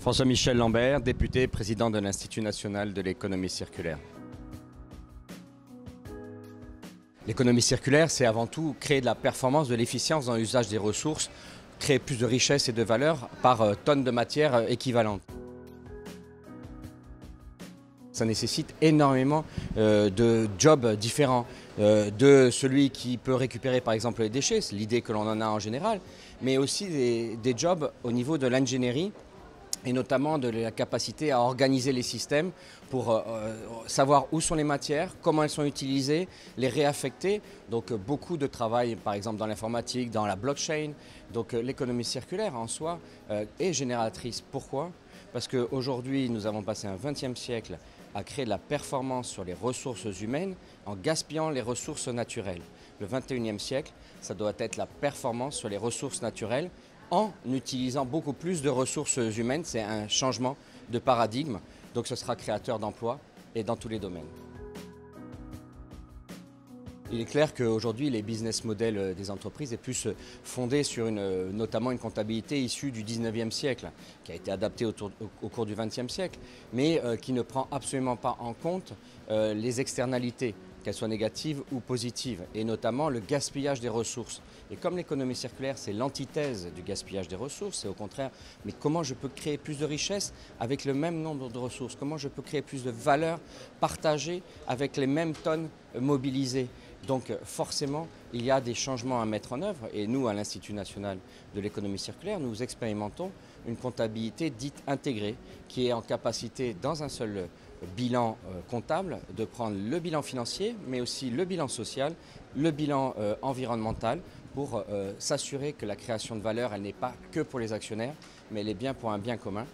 François-Michel Lambert, député, président de l'Institut national de l'économie circulaire. L'économie circulaire, c'est avant tout créer de la performance, de l'efficience dans l'usage des ressources, créer plus de richesse et de valeur par tonne de matière équivalente. Ça nécessite énormément de jobs différents, de celui qui peut récupérer par exemple les déchets, c'est l'idée que l'on en a en général, mais aussi des jobs au niveau de l'ingénierie et notamment de la capacité à organiser les systèmes pour savoir où sont les matières, comment elles sont utilisées, les réaffecter. Donc beaucoup de travail par exemple dans l'informatique, dans la blockchain. Donc l'économie circulaire en soi est génératrice. Pourquoi ? Parce qu'aujourd'hui nous avons passé un XXe siècle à créer de la performance sur les ressources humaines en gaspillant les ressources naturelles. Le XXIe siècle, ça doit être la performance sur les ressources naturelles en utilisant beaucoup plus de ressources humaines. C'est un changement de paradigme, donc ce sera créateur d'emplois et dans tous les domaines. Il est clair qu'aujourd'hui, les business models des entreprises est plus fondé sur notamment une comptabilité issue du XIXe siècle, qui a été adaptée au cours du XXe siècle, mais qui ne prend absolument pas en compte les externalités, qu'elles soient négatives ou positives, et notamment le gaspillage des ressources. Et comme l'économie circulaire, c'est l'antithèse du gaspillage des ressources, c'est au contraire, mais comment je peux créer plus de richesse avec le même nombre de ressources? Comment je peux créer plus de valeur partagée avec les mêmes tonnes mobilisées? Donc forcément, il y a des changements à mettre en œuvre et nous, à l'Institut national de l'économie circulaire, nous expérimentons une comptabilité dite intégrée qui est en capacité, dans un seul bilan comptable, de prendre le bilan financier, mais aussi le bilan social, le bilan environnemental pour s'assurer que la création de valeur, elle n'est pas que pour les actionnaires, mais elle est bien pour un bien commun.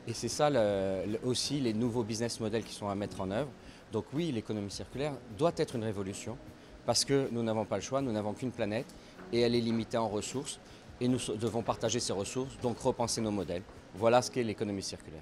Et c'est ça aussi les nouveaux business models qui sont à mettre en œuvre. Donc oui, l'économie circulaire doit être une révolution, parce que nous n'avons pas le choix, nous n'avons qu'une planète et elle est limitée en ressources et nous devons partager ces ressources, donc repenser nos modèles. Voilà ce qu'est l'économie circulaire.